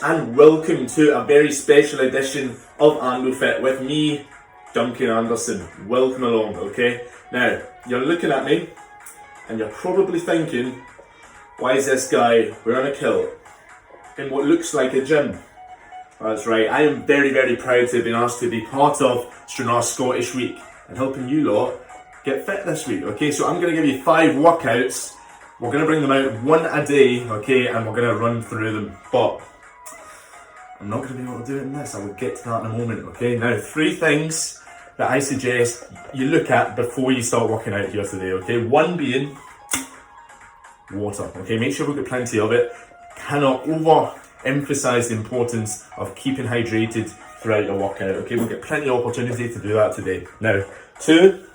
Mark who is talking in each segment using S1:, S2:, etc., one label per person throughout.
S1: and welcome to a very special edition of Ando Fit with me, Duncan Anderson. Welcome along, okay? Now, you're looking at me and you're probably thinking, why is this guy wearing a kilt in what looks like a gym? That's right, I am very, very proud to have been asked to be part of Stranraer Scottish week and helping you lot get fit this week, okay? So I'm going to give you 5 workouts. We're going to bring them out one a day, okay, and we're going to run through them, but I'm not going to be able to do it in this. I will get to that in a moment, okay? Now, 3 things that I suggest you look at before you start working out here today, okay? 1 being water, okay? Make sure we've got plenty of it. Cannot overemphasize the importance of keeping hydrated throughout your workout, okay? We'll get plenty of opportunity to do that today. Now, 2,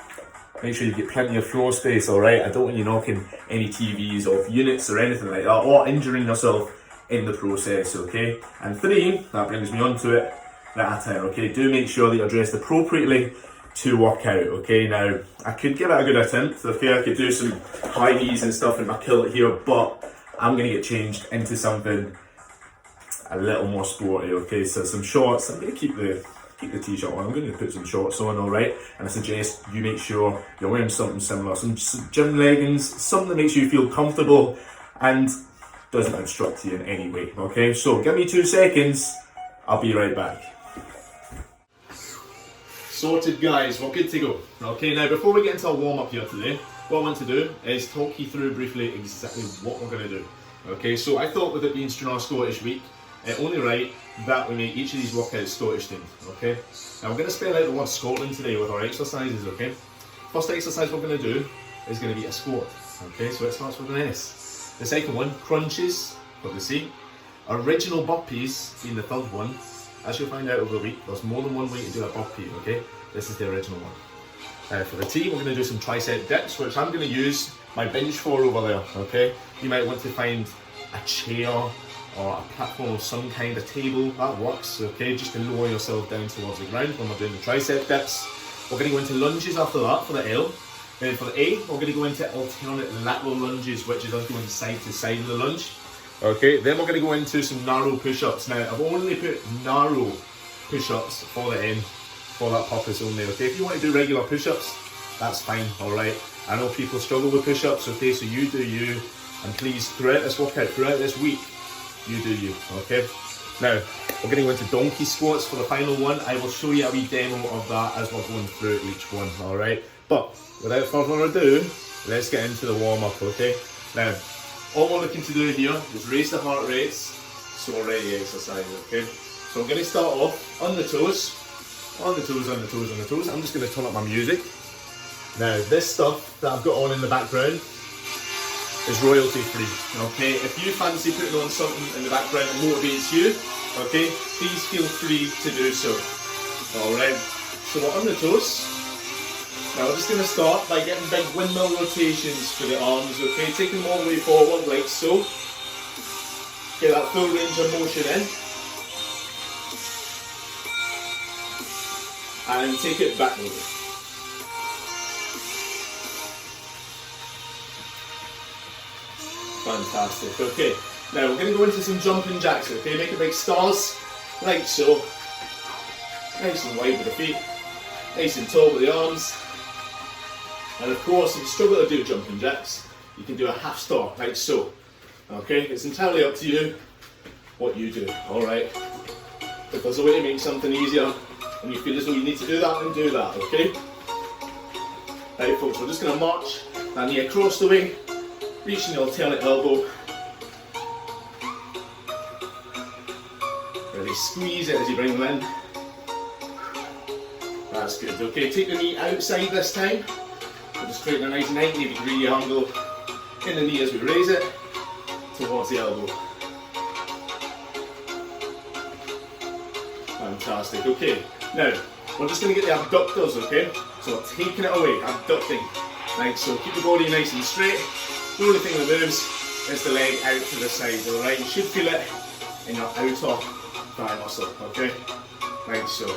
S1: make sure you get plenty of floor space, alright? I don't want you knocking any TVs off units or anything like that, or injuring yourself in the process, okay? And 3, that brings me on to it, that okay? Do make sure that you're dressed appropriately to work out, okay? Now, I could give it a good attempt, okay? I could do some high knees and stuff in my kilt here, but I'm gonna get changed into something a little more sporty, okay? So some shorts. I'm gonna keep the t-shirt on. I'm going to put some shorts on, alright? And I suggest you make sure you're wearing something similar. Some gym leggings, something that makes you feel comfortable and doesn't obstruct you in any way, okay? So give me 2 seconds. I'll be right back. Sorted, guys. We're good to go. Okay, now before we get into our warm-up here today, what I want to do is talk you through briefly exactly what we're going to do. Okay, so I thought with it being Stranraer Scottish week, only right that we make each of these workouts Scottish themed, okay? Now we're going to spell out the word Scotland today with our exercises, okay? First exercise we're going to do is going to be a squat, okay? So it starts with an S. The second one, crunches, for the C. Original burpees being the third one. As you'll find out over the week, there's more than one way to do a burpee, okay? This is the original one. For the T, we're going to do some tricep dips, which I'm going to use my bench for over there, okay? You might want to find a chair or a platform of some kind of table, that works, okay? Just to lower yourself down towards the ground when we're doing the tricep dips. We're going to go into lunges after that for the L. Then for the A, we're going to go into alternate lateral lunges, which is us going side to side of the lunge. Okay, then we're going to go into some narrow push-ups. Now, I've only put narrow push-ups for the N, for that purpose only, okay? If you want to do regular push-ups, that's fine, alright? I know people struggle with push-ups, okay? So you do you, and please, throughout this workout, throughout this week, you do you, okay? Now, we're going to go into donkey squats for the final one. I will show you a wee demo of that as we're going through each one, alright? But, without further ado, let's get into the warm-up, okay? Now, all we're looking to do here is raise the heart rates, so already exercise, okay? So I'm going to start off on the toes, on the toes, on the toes, on the toes. I'm just going to turn up my music. Now, this stuff that I've got on in the background is royalty free, okay? If you fancy putting on something in the background that motivates you, okay, please feel free to do so. Alright, so we're on the toes. Now we're just going to start by getting big windmill rotations for the arms, okay? Taking them all the way forward like so. Get that full range of motion in. And take it backward. Fantastic, okay. Now we're going to go into some jumping jacks, okay? Make a big stars, like so. Nice and wide with the feet, nice and tall with the arms. And of course, if you struggle to do jumping jacks, you can do a half star, like so. Okay, it's entirely up to you what you do, alright? If there's a way to make something easier, and you feel as though you need to do that, then do that, okay? Right folks, we're just going to march that knee across the way, reaching the alternate elbow. Really squeeze it as you bring them in. That's good, okay, take the knee outside this time. We're just creating a nice 90-degree angle in the knee as we raise it towards the elbow. Fantastic, okay. Now, we're just going to get the abductors, okay? So we're taking it away, abducting. Right, so keep the body nice and straight. The only thing that moves is the leg out to the side, alright? You should feel it in your outer thigh muscle, okay? Right, so.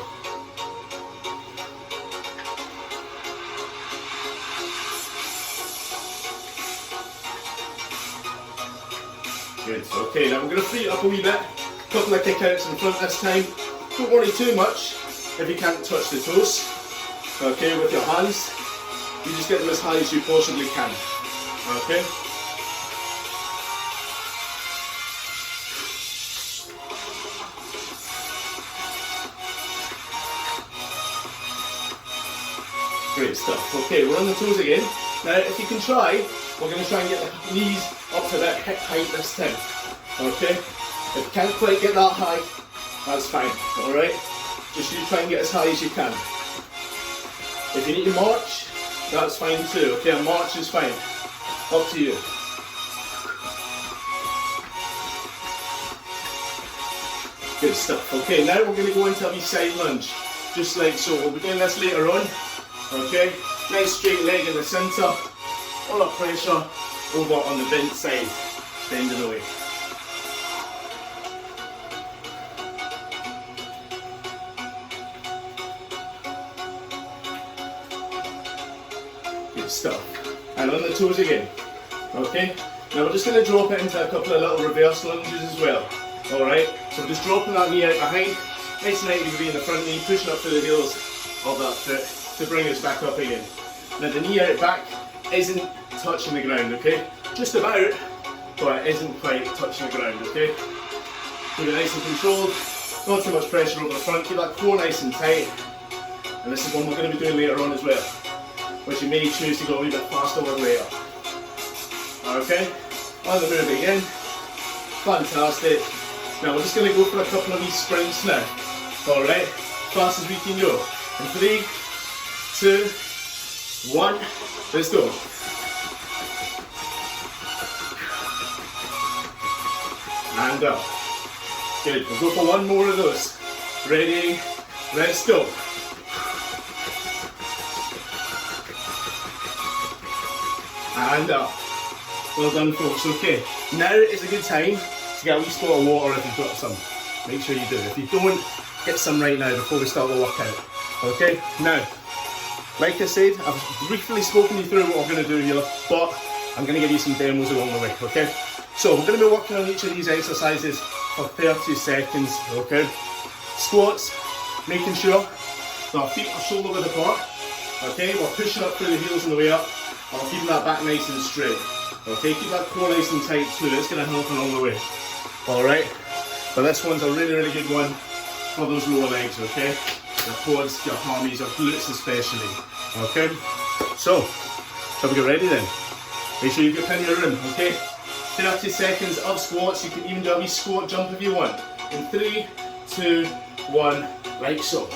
S1: Good, okay, now we're going to free it up a wee bit. couple of kick outs in front this time. Don't worry too much if you can't touch the toes. Okay, with your hands, you just get them as high as you possibly can. Okay. Great stuff. Okay, we're on the toes again. Now, if you can try, we're going to try and get the knees up to that hip height this time. Okay? If you can't quite get that high, that's fine. Alright? Just you try and get as high as you can. If you need to march, that's fine too. Okay, a march is fine. Up to you. Good stuff. Okay, now we're going to go into a wee side lunge. Just like so. We'll be doing this later on. Okay, nice straight leg in the centre, all that pressure over on the bent side, bending away. Good stuff. And on the toes again. Okay, now we're just going to drop it into a couple of little reverse lunges as well. Alright, so we're just dropping that knee out behind, nice 90 degree in the front knee, pushing up through the heels of that foot to bring us back up again. Now the knee out back isn't touching the ground, okay? Just about, but it isn't quite touching the ground, okay? Keep it nice and controlled, not too much pressure over the front, keep that core nice and tight. And this is one we're going to be doing later on as well, which you may choose to go a wee bit faster with later. Okay, on the move again. Fantastic. Now we're just going to go for a couple of these sprints now. Alright, fast as we can go. In 3, 2, 1, let's go. And up. Good, we'll go for one more of those. Ready, let's go. And up. Well done folks, okay. Now is a good time to get a wee spot of water if you've got some. Make sure you do. If you don't, get some right now before we start the workout. Okay, now, like I said, I've briefly spoken you through what we're going to do here, but I'm going to give you some demos along the way, okay? So we're going to be working on each of these exercises for 30 seconds, okay? Squats, making sure that our feet are shoulder width apart, okay? We're pushing up through the heels on the way up, and we're keeping that back nice and straight, okay? Keep that core nice and tight too, it's going to help along the way, alright? But this one's a really, really good one for those lower legs, okay? Your quads, your hammies, your glutes especially, okay? So, shall we get ready then? Make sure you get plenty of room, okay? 30 seconds of squats, you can even do a wee squat jump if you want. In 3, 2, 1, like so.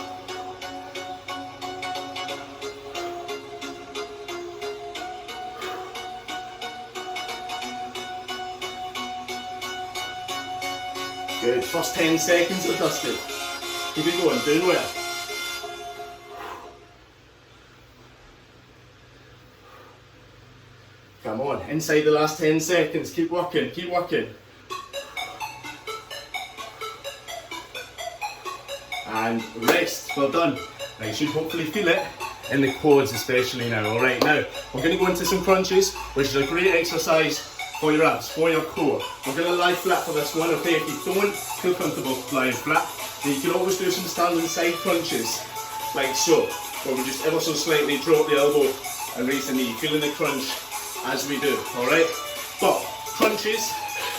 S1: Good, first 10 seconds are dusted. Keep it going, doing well. Come on, inside the last 10 seconds, keep working, keep working. And rest, well done. Now you should hopefully feel it in the quads especially now. Alright, now we're going to go into some crunches, which is a great exercise for your abs, for your core. We're going to lie flat for this one, okay? If you don't feel comfortable lying flat, then you can always do some standing side crunches, like so, where we just ever so slightly drop the elbow and raise the knee, feeling the crunch as we do, alright? But crunches,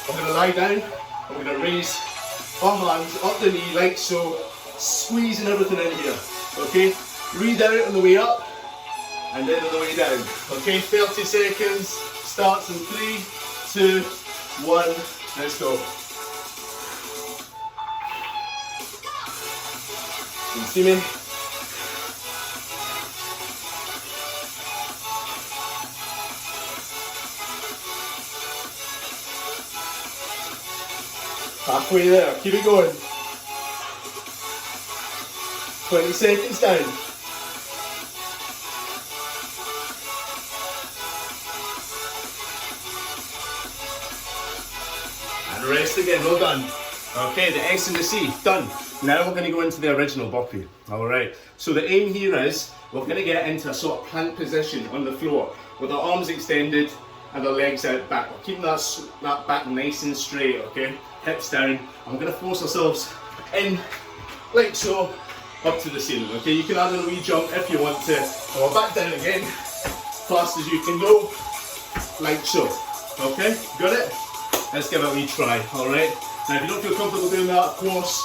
S1: we're going to lie down, we're going to raise our hands up the knee like so, squeezing everything in here, okay? Breathe out on the way up, and then on the way down, okay? 30 seconds, starts in 3, 2, 1, let's go. Can you see me? Halfway there, keep it going. 20 seconds down. And rest again, well done. Okay, the S and the C, done. Now we're going to go into the original burpee. Alright, so the aim here is we're going to get into a sort of plank position on the floor with our arms extended and the legs out back. We're keeping that back nice and straight, okay? Hips down, and we're going to force ourselves in, like so, up to the ceiling, okay? You can add a wee jump if you want to. And we're back down again, fast as you can go, like so, okay? Got it? Let's give it a wee try, alright? Now if you don't feel comfortable doing that, of course,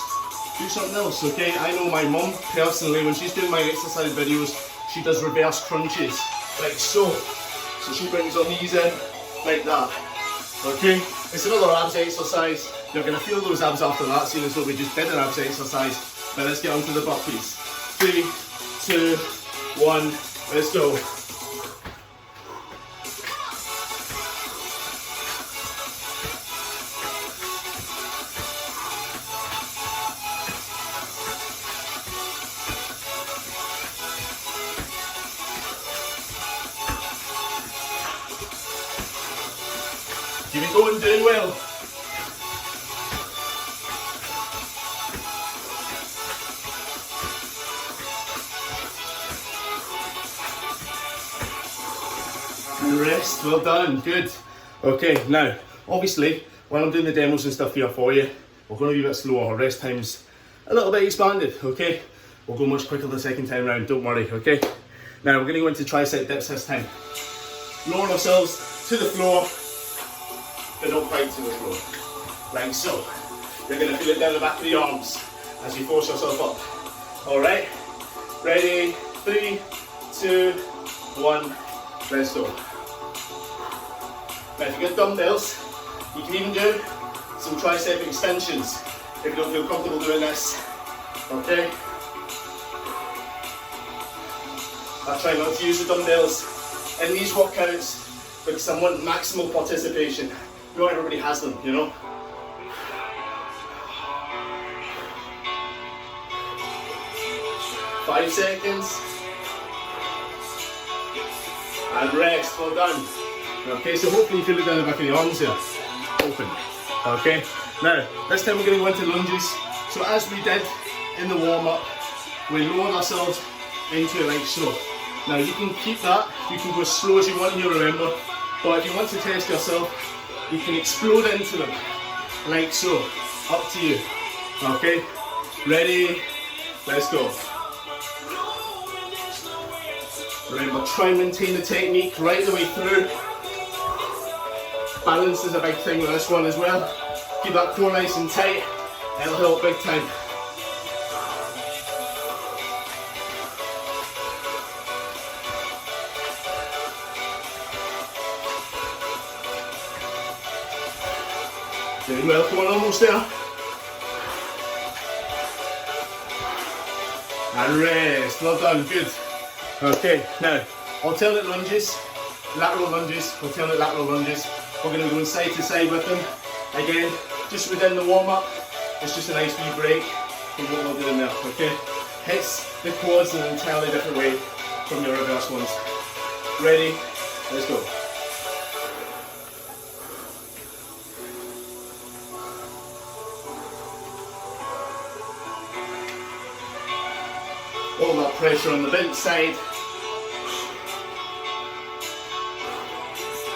S1: do something else, okay? I know my mum, personally, when she's doing my exercise videos, she does reverse crunches, like so. So she brings her knees in, like that, okay? It's another abs exercise. You're going to feel those abs after that, seeing as though we just did an abs exercise. Now let's get on to the burpees. 3, 2, 1, let's go. Keep it going, doing well. And rest, well done, good. Okay, now, obviously, while I'm doing the demos and stuff here for you, we're going to be a bit slower. Our rest time's a little bit expanded, okay? We'll go much quicker the second time round, don't worry, okay? Now, we're going to go into tricep dips this time. Lowering ourselves to the floor, but not quite to the floor, like so. You're going to feel it down the back of the arms as you force yourself up. Alright, ready, 3, 2, 1, let's go. Now if you've got dumbbells, you can even do some tricep extensions if you don't feel comfortable doing this, okay? I try not to use the dumbbells in these workouts because I want maximal participation. Not everybody has them, you know. Five seconds. And rest, well done. Okay, so hopefully you feel it down the back of the arms here. Open. Okay, now this time we're going to go into lunges. So as we did in the warm-up, we lowered ourselves into it like so. Now you can keep that, you can go as slow as you want here, remember. But if you want to test yourself, you can explode into them, like so, up to you, okay? Ready, let's go. Remember, try and maintain the technique right the way through. Balance is a big thing with this one as well. Keep that core nice and tight, it'll help big time. Doing well, come on, almost there. And rest, well done, good. Okay, now, alternate lunges, lateral lunges, alternate lateral lunges. We're going to be going side to side with them. Again, just within the warm-up, it's just a nice wee break from what we're doing there, okay? Hits the quads in an entirely different way from your reverse ones. Ready, let's go. All that pressure on the bent side.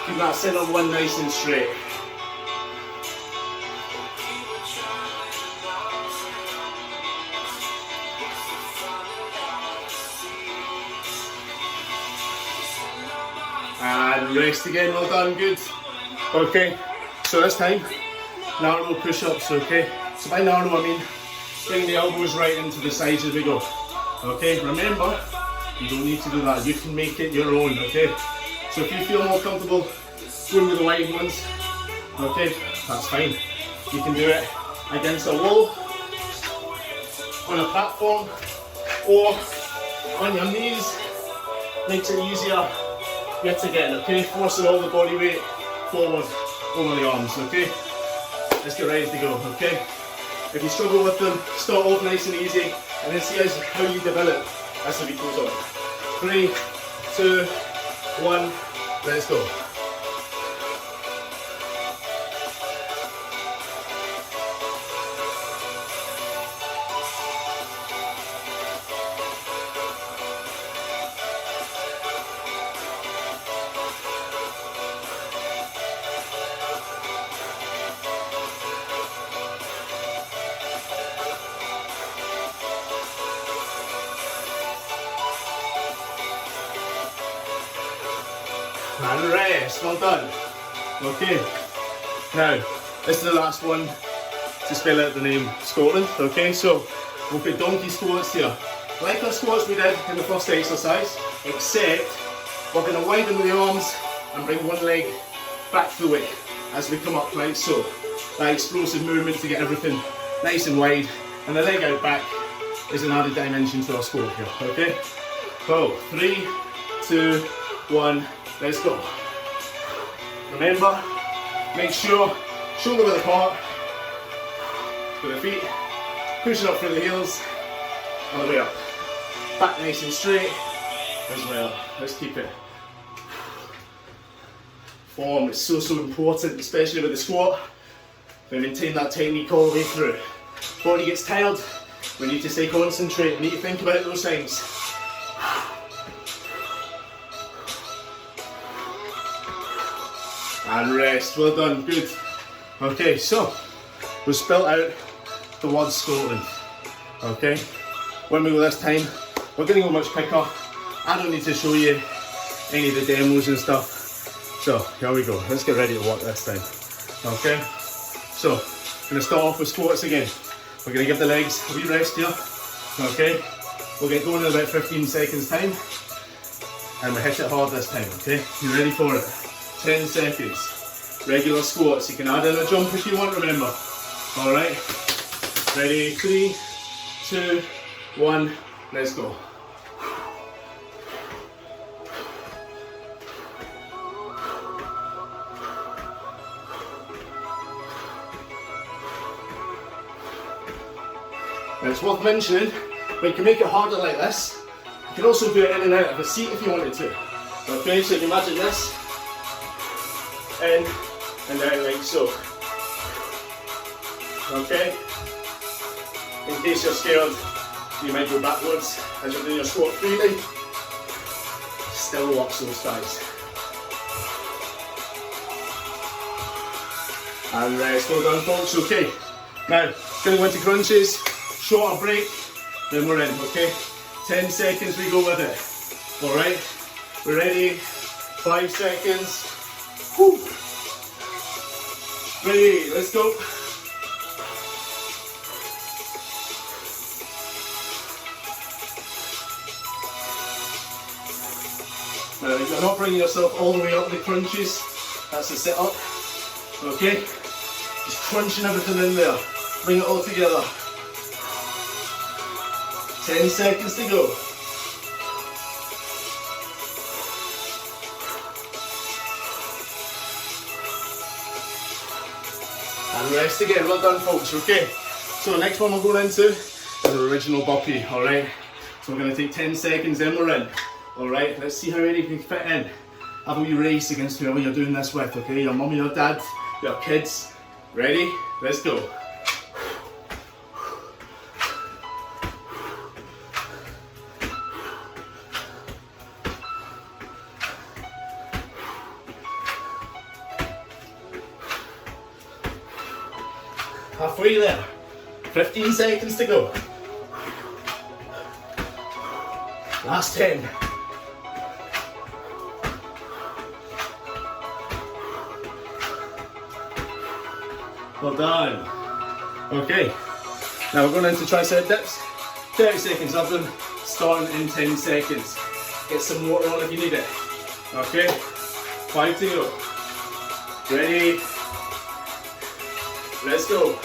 S1: Keep that centre one nice and straight. And rest again, well done, good. Okay, so this time, narrow push-ups, okay? So by narrow I mean, bring the elbows right into the sides as we go. Okay, remember, you don't need to do that, you can make it your own, okay? So if you feel more comfortable going with the wide ones, okay, that's fine. You can do it against a wall, on a platform, or on your knees. Makes it easier yet again, okay? Forcing all the body weight forward over the arms, okay? Let's get ready to go, okay? If you struggle with them, start off nice and easy, and then see how you develop as the week goes on. 3, 2, 1, let's go. and rest. Well done. Okay, now this is the last one to spell out the name Scotland. Okay, so we'll put donkey squats here. Like our squats we did in the first exercise, except we're going to widen the arms and bring one leg back to the way as we come up, like so. That explosive movement to get everything nice and wide, and the leg out back is an added dimension to our squat here, okay? So, 3, 2, 1, let's go. Remember, make sure shoulder width apart with the feet, pushing up through the heels, on the way up. Back nice and straight as well. Let's keep it. Form is so important, especially with the squat. We maintain that technique all the way through. Body gets tired, we need to stay concentrated, we need to think about those things. And rest, well done, good. Okay, so we've spelt out the word Scotland. Okay, when we go this time, we're going to go much quicker. I don't need to show you any of the demos and stuff. So here we go, let's get ready to work this time. Okay, so I'm going to start off with squats again. We're going to give the legs a wee rest here. Okay, we'll get going in about 15 seconds time. And we'll hit it hard this time, okay? You ready for it? 10 seconds. Regular squats, you can add in a jump if you want, remember. Alright, ready, 3, 2, 1, let's go. Now it's worth mentioning, when you can make it harder like this, you can also do it in and out of a seat if you wanted to. Okay, so you can imagine this, in and out like so. Okay, in case you're scared, you might go backwards as you're doing your squat freely. Still works those thighs. And rest, well done folks, okay. Now, going to go into crunches, shorter break, then we're in, okay? 10 seconds we go with it. Alright, we're ready, 5 seconds. Whew. Ready, let's go. Now you're not bringing yourself all the way up the crunches, that's the sit up, okay? Just crunching everything in there, bring it all together. 10 seconds to go. And rest again, well done folks, okay? So next one we're going into is the original burpee, alright? So we're going to take 10 seconds, then we're in. Alright, let's see how many you can fit in. Have a wee race against whoever you're doing this with, okay? Your mum, your dad, your kids. Ready? Let's go. Halfway there. 15 seconds to go. Last 10. Well done. Okay, now we're going into tricep dips. 30 seconds of them, starting in 10 seconds. Get some water on if you need it. Okay, 5 to go. Ready? Let's go.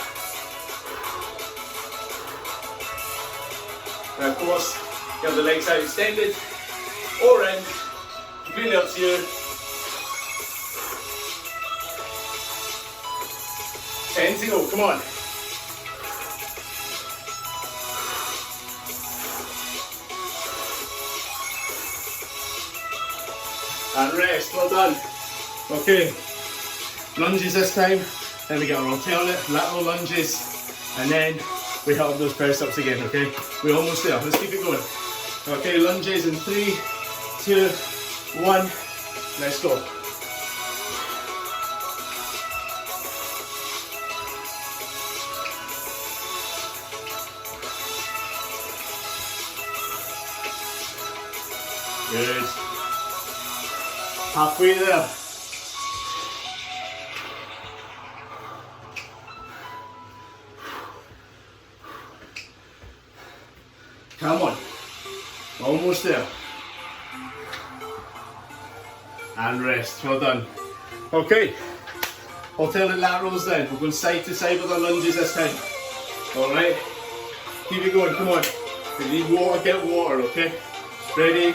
S1: Now of course, you have the legs out extended or in, completely up to you. 10 to go, come on. And rest, well done. Okay, lunges this time, then we get our alternate lateral lunges, and then we help those press ups again, okay? We're almost there, let's keep it going. Okay, lunges in 3, 2, 1, let's go. Good. Halfway there. Almost there. And rest. Well done. Okay. Alternate laterals then. We're going side to side with our lunges this time. Alright. Keep it going. Come on. If you need water, get water, okay? Ready?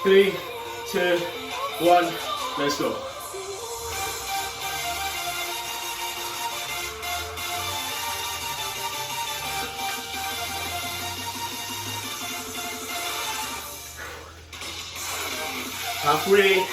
S1: 3, 2, 1. Let's go. Halfway.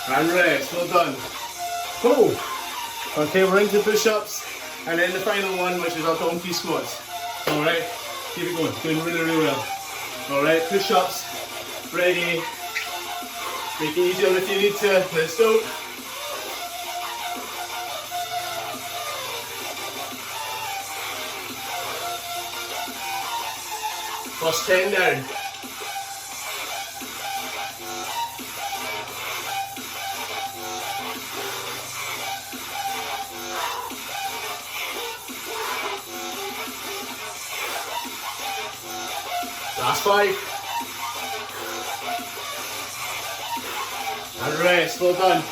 S1: And rest, well done. Cool. Okay, we're into push-ups, and then the final one, which is our donkey squats. Alright, keep it going, doing really, really well. Alright, push-ups, ready. Make it easier if you need to. Let's go. First 10 down. Last 5. And rest, well done.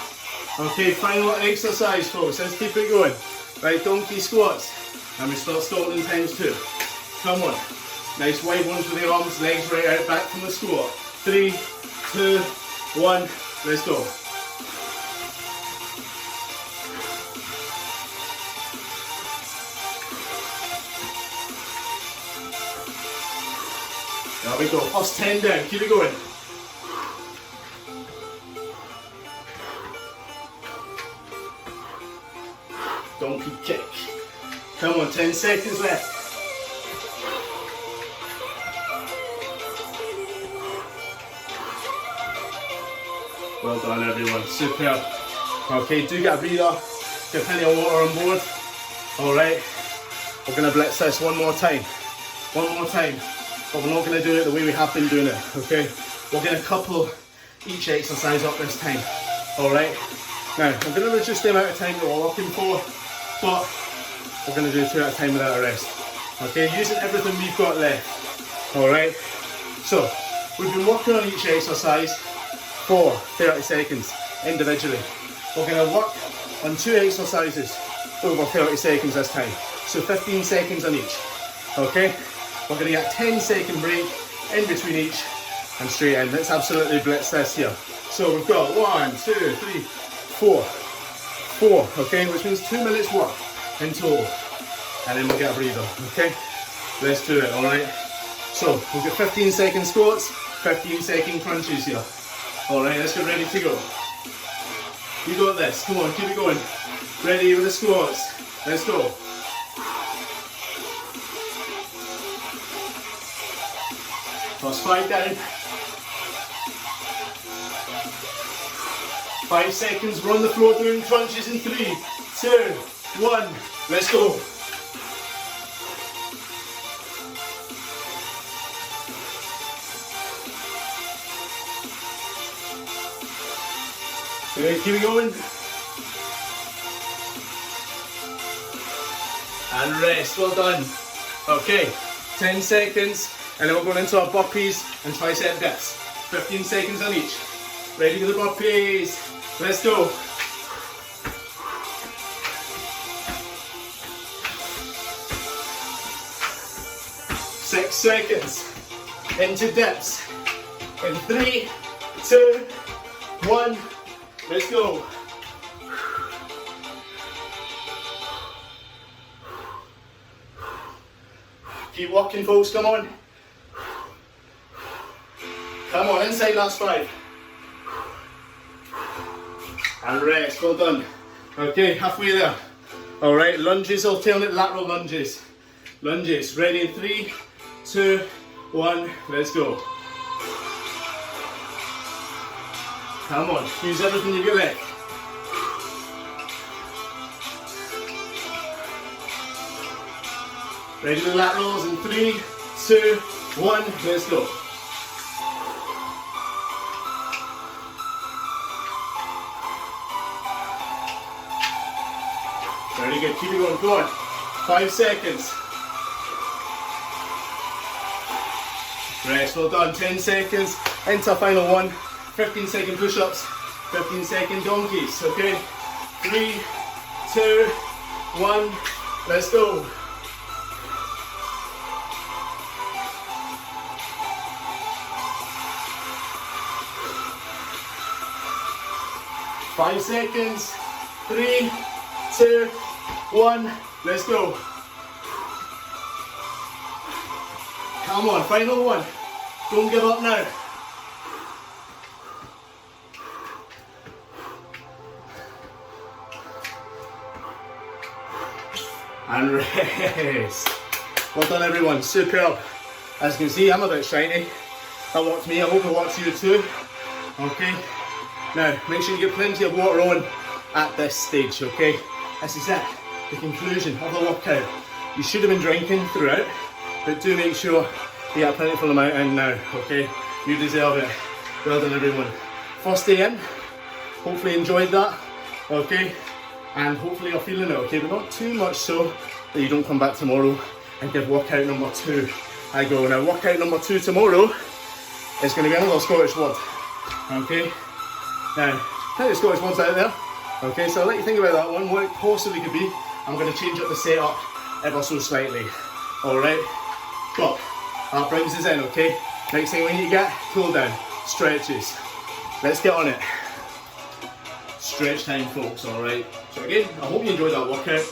S1: Okay, final exercise folks, let's keep it going. Right, donkey squats. And we start stalling times 2. Come on. Nice wide ones with the arms, legs right out, back from the squat. 3, 2, 1, let's go. There we go, first 10 down, keep it going. Donkey kick. Come on, 10 seconds left. Well done everyone, superb. Okay, do get a breather, get plenty of water on board. Alright, we're going to blitz this one more time. One more time, but we're not going to do it the way we have been doing it, okay? We're going to couple each exercise up this time. Alright, now I'm going to reduce the amount of time that we're looking for, but we're going to do 2 at a time without a rest. Okay, using everything we've got left. Alright, so we've been working on each exercise for 30 seconds individually. We're going to work on 2 exercises over 30 seconds this time. So 15 seconds on each. Okay, we're going to get a 10-second break in between each and straight in. Let's absolutely blitz this here. So we've got 1, 2, 3, 4. 4, okay, which means 2 minutes work in total. And then we'll get a breather, okay? Let's do it, alright? So, we've got 15-second squats, 15-second crunches here. Alright, let's get ready to go. You got this, come on, keep it going. Ready with the squats, let's go. First 5 down. 5 seconds, we're on the floor doing crunches in 3, 2, 1, let's go. Okay, keep it going. And rest, well done. Okay, 10 seconds, and then we're going into our burpees and tricep dips. 15 seconds on each. Ready for the burpees. Let's go. 6 seconds. Into dips. In 3, 2, 1. Let's go. Keep walking, folks. Come on. Come on, inside last 5. And rest, well done. Okay, halfway there. Alright, lunges, alternate lateral lunges. Lunges, ready in 3, 2, 1, let's go. Come on, use everything you've got left. Ready for the laterals in 3, 2, 1, let's go. Very good, keep it going, go on. 5 seconds. Rest, well done, 10 seconds. Into final one. 15-second push-ups, 15-second donkeys, okay? 3, 2, 1, let's go. Five seconds. 3, 2, 1. Let's go. Come on, final one. Don't give up now. And rest. Well done everyone, superb. As you can see, I'm a bit shiny. That worked me, I hope it works you too. Okay. Now, make sure you get plenty of water on at this stage, okay? This is it, the conclusion of the workout. You should have been drinking throughout, but do make sure you get a plentiful amount in now, okay? You deserve it. Well done everyone. First day in, hopefully enjoyed that, okay? And hopefully you're feeling it, okay? But not too much so that you don't come back tomorrow and give workout number 2 a go. Now, workout number 2 tomorrow is going to be another Scottish word, okay? Now, plenty of Scottish words out there. Okay, so I'll let you think about that one, what it possibly could be. I'm going to change up the setup ever so slightly. Alright? But that brings us in, okay? Next thing we need to get, cool down, stretches. Let's get on it. Stretch time, folks, alright? So again, I hope you enjoyed that workout.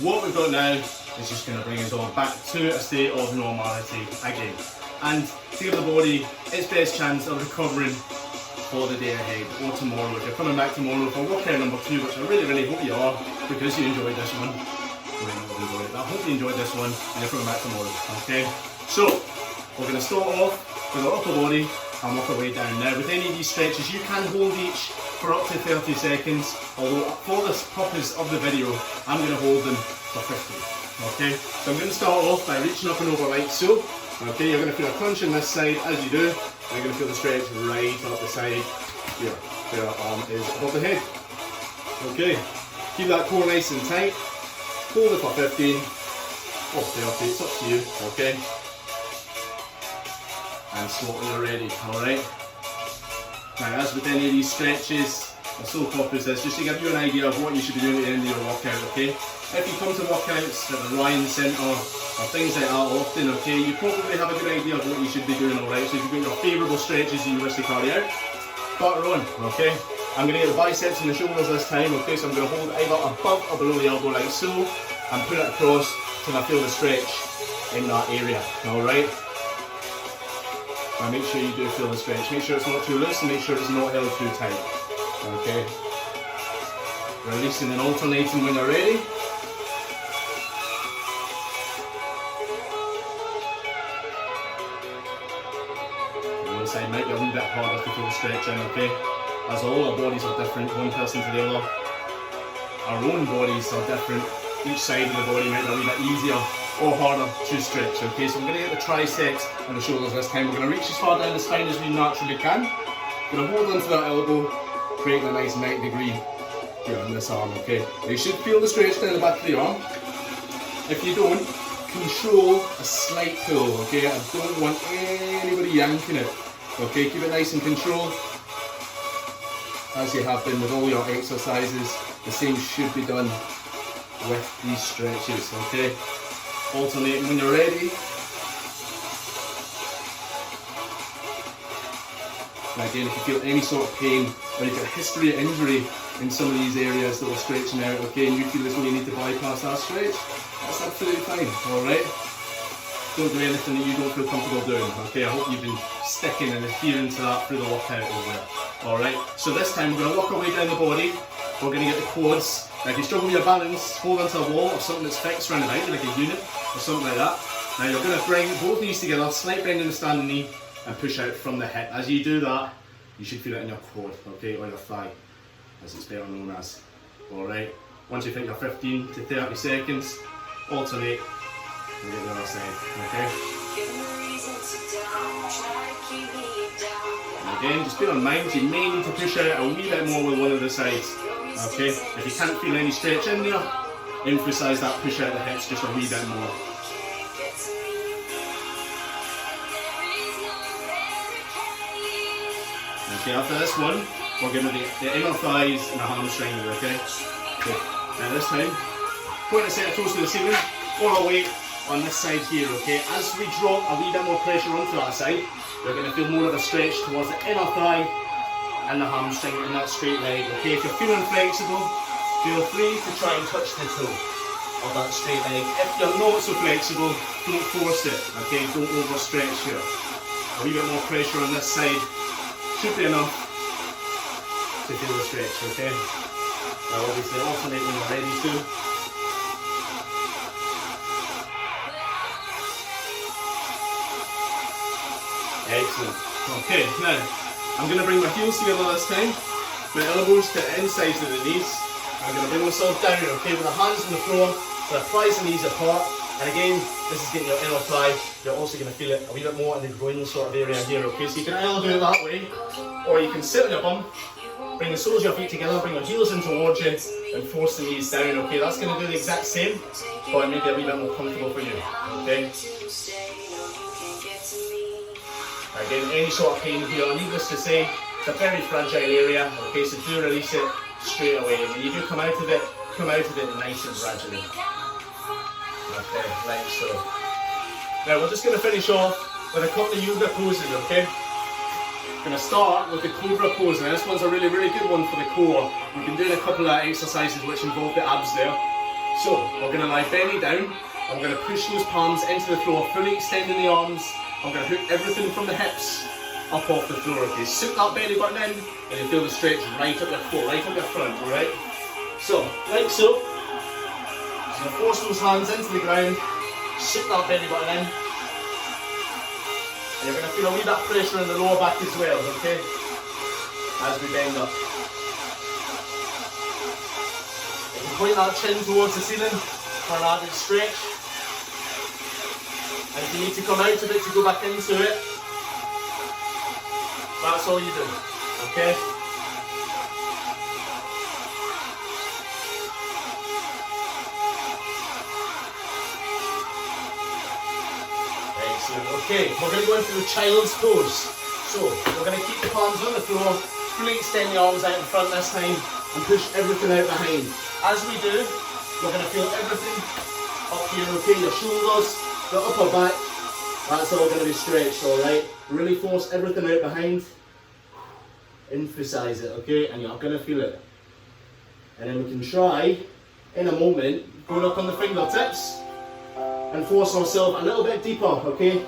S1: What we've got now is just going to bring us all back to a state of normality again. And to give the body its best chance of recovering for the day ahead or tomorrow. If you're coming back tomorrow for workout number 2, which I really hope you are, because you enjoyed this one. I hope you enjoyed this one and you're coming back tomorrow, okay? So, we're going to start off with our upper body and work our way down. Now, with any of these stretches, you can hold each for up to 30 seconds, although for the purpose of the video, I'm going to hold them for 50, okay? So I'm going to start off by reaching up and over like so. Okay, you're going to feel a crunch on this side as you do. You're going to feel the stretch right up the side here, where our arm is above the head. Okay, keep that core nice and tight. Hold it for 15 or 30, it's up to you, okay? And swap when you're ready, alright? Now, as with any of these stretches, the sole purpose is just to give you an idea of what you should be doing at the end of your workout, okay? If you come to workouts at the Ryan Centre or things like that often, okay, you probably have a good idea of what you should be doing, alright? So if you've got your favourable stretches you wish to carry out, butter on, okay? I'm going to get the biceps and the shoulders this time, okay? So I'm going to hold either above or below the elbow like so, and put it across till I feel the stretch in that area, alright? Now make sure you do feel the stretch. Make sure it's not too loose and make sure it's not held too tight, okay? Releasing and alternating when you're ready. Side might be a wee bit harder to feel the stretch in, okay? As all our bodies are different, one person to the other. Our own bodies are different. Each side of the body might be a wee bit easier or harder to stretch, okay? So I'm going to get the triceps and the shoulders this time. We're going to reach as far down the spine as we naturally can. We're going to hold onto that elbow, creating a nice 90-degree here on this arm, okay? Now you should feel the stretch down the back of the arm. If you don't, control a slight pull, okay? I don't want anybody yanking it. Okay, keep it nice and controlled, as you have been with all your exercises. The same should be done with these stretches, okay? Alternating when you're ready. And again, if you feel any sort of pain, or you've got a history of injury in some of these areas that we're stretching out, okay, and you feel as though you need to bypass that stretch, that's absolutely fine, alright? Don't do anything that you don't feel comfortable doing, okay? I hope you've been sticking and adhering to that through the workout over there. Alright, so this time we're going to work our way down the body. We're going to get the quads. Now if you struggle with your balance, hold onto a wall or something that's fixed around about, like a unit or something like that. Now you're going to bring both knees together, slight bend in the standing knee and push out from the hip. As you do that, you should feel it in your quad, okay, or your thigh, as it's better known as. Alright, once you think you're 15 to 30 seconds, alternate. And get the other side, okay? And again, just bear in mind, you may need to push out a wee bit more with one of the sides, okay? If you can't feel any stretch in there, emphasise that push out the hips just a wee bit more. Okay, after this one, we're going to do the inner thighs and the hamstring, okay? Okay. Now this time, point a set of toes to the ceiling, all our weight on this side here, okay? As we drop a wee bit more pressure onto that side, you're going to feel more of a stretch towards the inner thigh and the hamstring in that straight leg, okay? If you're feeling flexible, feel free to try and touch the toe of that straight leg. If you're not so flexible, don't force it, okay? Don't overstretch here. A wee bit more pressure on this side should be enough to feel the stretch, okay? Now obviously alternate when you're ready to. Excellent. Okay, now I'm going to bring my heels together this time, my elbows to the insides of the knees. I'm going to bring myself down, okay, with the hands on the floor, with the thighs and knees apart. And again, this is getting your inner thigh. You're also going to feel it a wee bit more in the groin sort of area here, okay? So you can either do it that way, or you can sit on your bum, bring the soles of your feet together, bring your heels in towards you, and force the knees down, okay? That's going to do the exact same, but make it a wee bit more comfortable for you, okay? Again, any sort of pain here, needless to say, it's a very fragile area, okay? So do release it straight away. When you do come out of it nice and gradually. Okay, like so. Now we're just going to finish off with a couple of yoga poses, okay? Going to start with the cobra pose. Now this one's a really good one for the core. We've been doing a couple of exercises which involve the abs there. So we're going to lie belly down. I'm going to push those palms into the floor, fully extending the arms. I'm going to hook everything from the hips up off the floor, okay? Sink that belly button in and you feel the stretch right up your core, right up your front, alright? So, like so. So force those hands into the ground, sit that belly button in, and you're going to feel a wee bit of pressure in the lower back as well, okay? As we bend up. You can point that chin towards the ceiling for an added stretch. And if you need to come out of it to go back into it, that's all you do, okay? Okay, we're going to go into the child's pose. So, we're going to keep the palms on the floor, fully extend the arms out in front this time, and push everything out behind. As we do, we're going to feel everything up here, okay? Your shoulders, the upper back, that's all going to be stretched, alright? Really force everything out behind. Emphasize it, okay? And you're going to feel it. And then we can try, in a moment, going up on the fingertips, and force ourselves a little bit deeper, okay?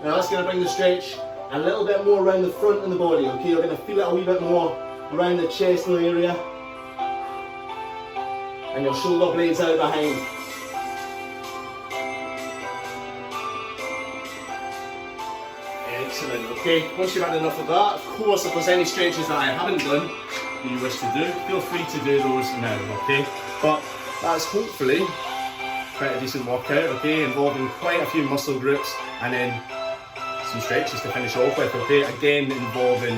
S1: Now that's going to bring the stretch a little bit more around the front of the body, okay? You're going to feel it a wee bit more around the chest area. And your shoulder blades out behind. Excellent, okay? Once you've had enough of that, of course, if there's any stretches that I haven't done that you wish to do, feel free to do those now, okay? But that's hopefully quite a decent workout, okay, involving quite a few muscle groups and then some stretches to finish off with, okay, again involving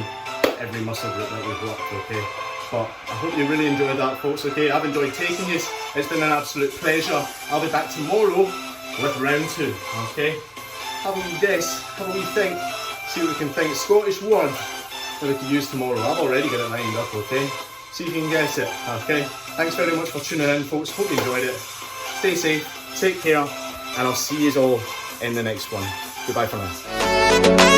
S1: every muscle group that we've worked, okay. But I hope you really enjoyed that, folks, okay. I've enjoyed taking this, it's been an absolute pleasure. I'll be back tomorrow with round 2, okay. Have a wee guess, have a wee think, see what we can think. Scottish word that we can use tomorrow. I've already got it lined up, okay. See if you can guess it, okay. Thanks very much for tuning in, folks, hope you enjoyed it. Stay safe, take care, and I'll see you all in the next one. Goodbye for now.